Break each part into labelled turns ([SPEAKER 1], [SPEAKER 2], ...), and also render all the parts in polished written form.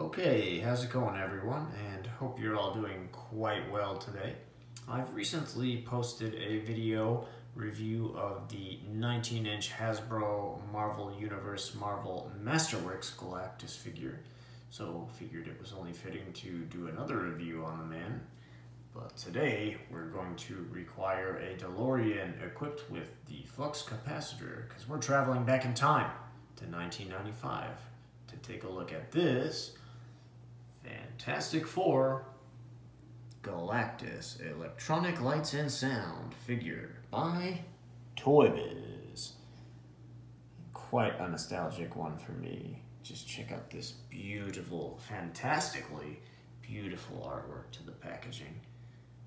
[SPEAKER 1] Okay, how's it going everyone? And hope you're all doing quite well today. I've recently posted a video review of the 19-inch Hasbro Marvel Universe Marvel Masterworks Galactus figure. So figured it was only fitting to do another review on the man. But today we're going to require a DeLorean equipped with the flux capacitor because we're traveling back in time to 1995 to take a look at this Fantastic Four Galactus Electronic Lights and Sound figure by Toybiz. Quite a nostalgic one for me. Just check out this beautiful, fantastically beautiful artwork to the packaging.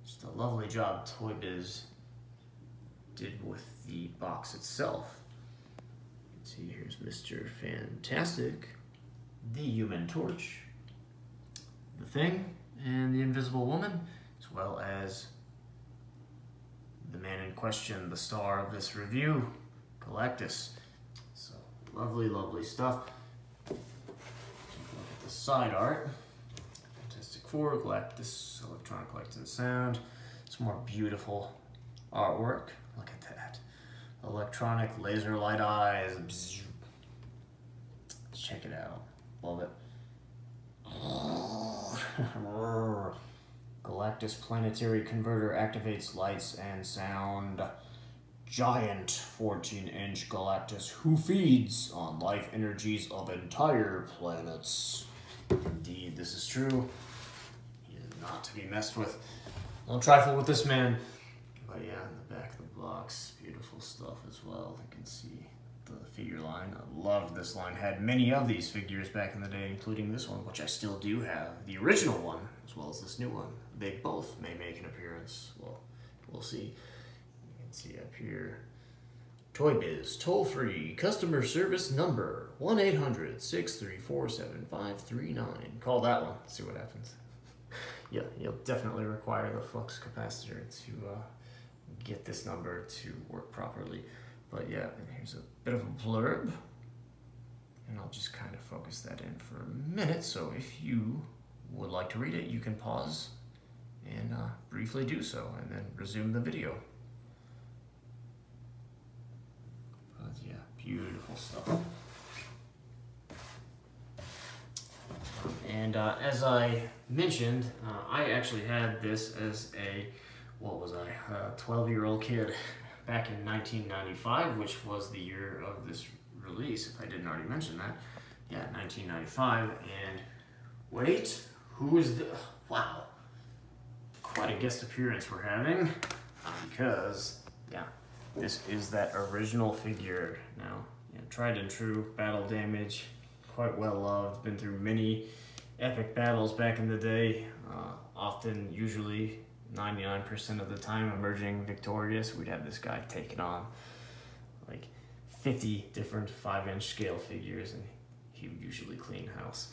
[SPEAKER 1] Just a lovely job Toybiz did with the box itself. You can see here's Mr. Fantastic, the Human Torch, the Thing, and the Invisible Woman, as well as the man in question, the star of this review, Galactus. So lovely, lovely stuff. Take a look at the side art. Fantastic Four, Galactus, Electronic Lights and Sound. Some more beautiful artwork. Look at that. Electronic laser light eyes. Bzz. Check it out. Love it. Galactus Planetary Converter activates lights and sound. Giant 14-inch Galactus who feeds on life energies of entire planets. Indeed, this is true. He is not to be messed with. Don't trifle with this man. But yeah, in the back of the box, beautiful stuff as well. You can see the figure line. I loved this line. Had many of these figures back in the day, including this one, which I still do have. The original one, as well as this new one. They both may make an appearance. Well, we'll see. You can see up here. Toybiz, toll-free, customer service number, 1-800-634-7539. Call that one, see what happens. Yeah, you'll definitely require the flux capacitor to get this number to work properly. But yeah, here's a bit of a blurb. And I'll just kind of focus that in for a minute. So if you would like to read it, you can pause and briefly do so and then resume the video. But yeah, beautiful stuff. And as I mentioned, I actually had this as a, 12-year-old kid back in 1995, which was the year of this release, if I didn't already mention that. Yeah, 1995, and wait, who is the, wow, quite a guest appearance we're having, because, yeah, this is that original figure now. Yeah, tried and true, battle damage, quite well loved, been through many epic battles back in the day, often, usually, 99% of the time emerging victorious. We'd have this guy taking on like 50 different 5-inch scale figures, and he would usually clean house.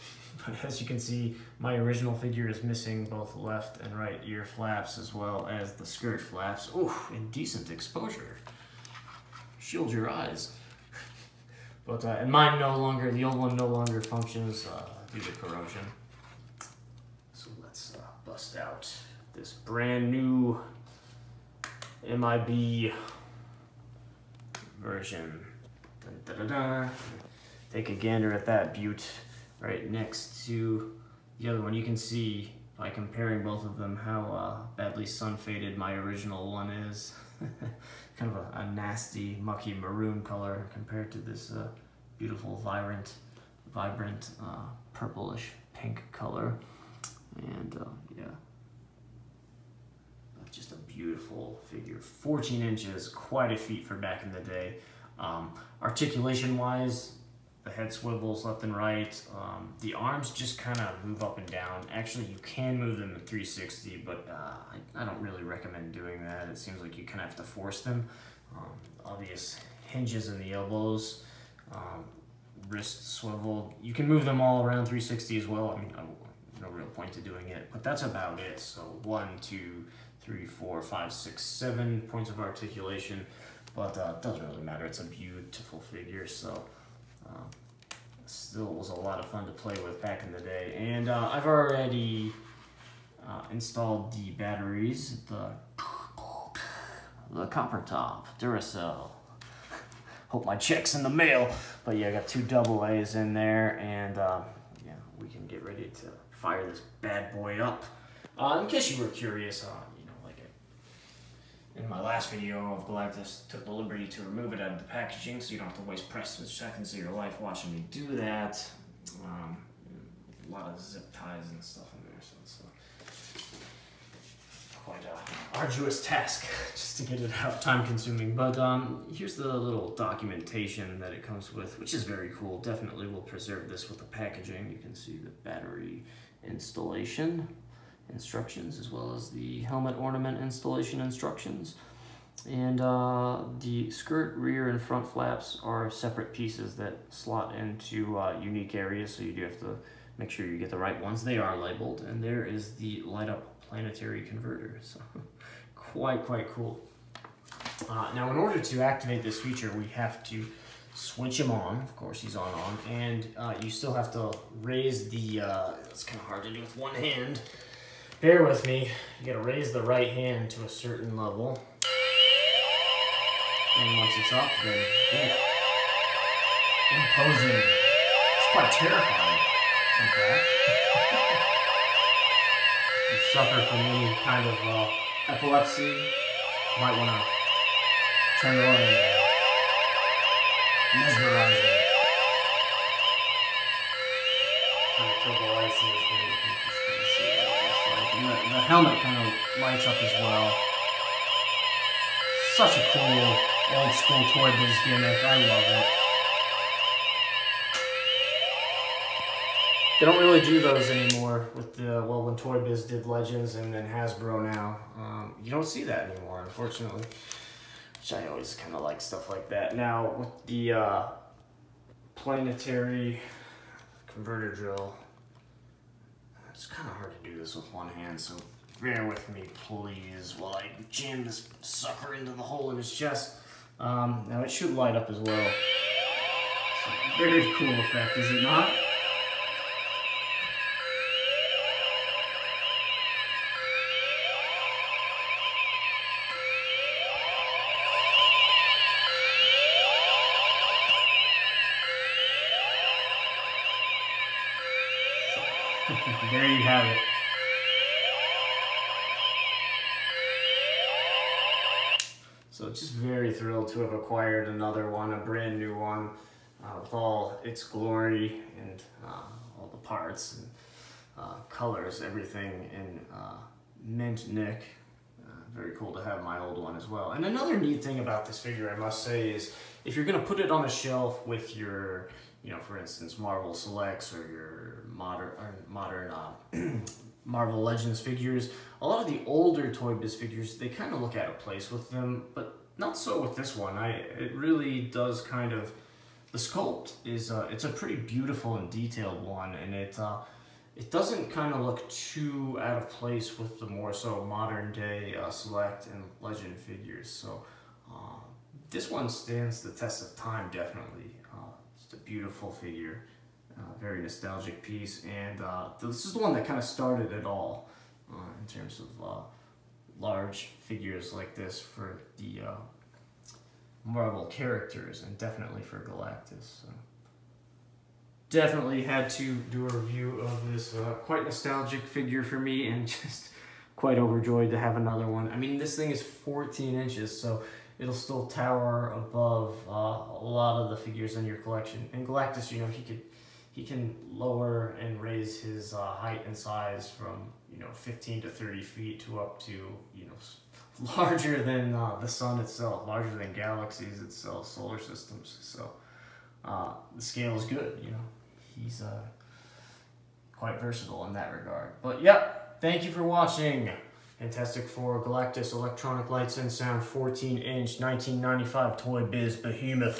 [SPEAKER 1] But as you can see, my original figure is missing both left and right ear flaps as well as the skirt flaps. Ooh, indecent exposure. Shield your eyes. But and mine no longer, the old one no longer functions due to corrosion. So let's bust out this brand new MIB version. Dun, dun, dun, dun. Take a gander at that beaut right next to the other one. You can see by comparing both of them how badly sun-faded my original one is. Kind of a nasty, mucky maroon color compared to this beautiful, vibrant purplish pink color. And yeah. Just a beautiful figure, 14 inches, quite a feat for back in the day. Articulation wise, the head swivels left and right. The arms just kind of move up and down. Actually, you can move them in 360, but I don't really recommend doing that. It seems like you kind of have to force them. Obvious hinges in the elbows, wrist swivel. You can move them all around 360 as well. I mean, no real point to doing it, but that's about it. So 1, 2, 3, 4, 5, 6, 7 points of articulation, but it doesn't really matter. It's a beautiful figure. So let's still was a lot of fun to play with back in the day. And I've already installed the batteries, the copper top, Duracell. Hope my check's in the mail. But yeah, I got 2 AA's in there, and yeah, we can get ready to fire this bad boy up. In case you were curious, you know, like in my last video of Galactus, took the liberty to remove it out of the packaging, so you don't have to waste precious seconds of your life watching me do that. A lot of zip ties and stuff in there, so it's quite a arduous task just to get it out, time consuming. But here's the little documentation that it comes with, which is very cool. Definitely will preserve this with the packaging. You can see the battery installation instructions as well as the helmet ornament installation instructions. And the skirt, rear, and front flaps are separate pieces that slot into unique areas, so you do have to make sure you get the right ones. They are labeled, and there is the light up planetary converter, so quite cool. Now in order to activate this feature, we have to switch him on. Of course he's on, and you still have to raise the, it's kind of hard to do with one hand. Bear with me, you gotta raise the right hand to a certain level. And once it's up, then imposing. It's quite terrifying, in fact. You suffer from any kind of epilepsy, you might want to turn it on and mesmerize it. Kind of kill the lights in this way, you can just kind of see what it looks like. And the helmet kind of lights up as well. Such a cool old school Toybiz gimmick, I love it. They don't really do those anymore with the, well, when Toybiz did Legends and then Hasbro now. You don't see that anymore, unfortunately. Which I always kind of like stuff like that. Now, with the planetary converter drill, it's kind of hard to do this with one hand, so bear with me, please, while I jam this sucker into the hole in his chest. Now, it should light up as well. It's a very cool effect, is it not? There you have it. So just very thrilled to have acquired another one, a brand new one, with all its glory and all the parts and colors, everything in mint nick. Very cool to have my old one as well. And another neat thing about this figure, I must say, is if you're going to put it on a shelf with your, you know, for instance, Marvel Selects or your modern Marvel Legends figures, a lot of the older Toybiz figures, they kind of look out of place with them, but not so with this one. It really does kind of, the sculpt is, it's a pretty beautiful and detailed one, and it doesn't kind of look too out of place with the more so modern day Select and Legend figures. So this one stands the test of time, definitely. It's a beautiful figure, very nostalgic piece, and this is the one that kind of started it all in terms of large figures like this for the Marvel characters, and definitely for Galactus. So definitely had to do a review of this quite nostalgic figure for me, and just quite overjoyed to have another one. I mean, this thing is 14 inches, so it'll still tower above a lot of the figures in your collection. And Galactus, you know, he can lower and raise his height and size from, you know, 15 to 30 feet to up to, you know, larger than the sun itself, larger than galaxies itself, solar systems. So the scale is good, you know. He's quite versatile in that regard. But yeah, thank you for watching. Fantastic Four Galactus Electronic Lights and Sound 14-inch 1995 Toybiz Behemoth.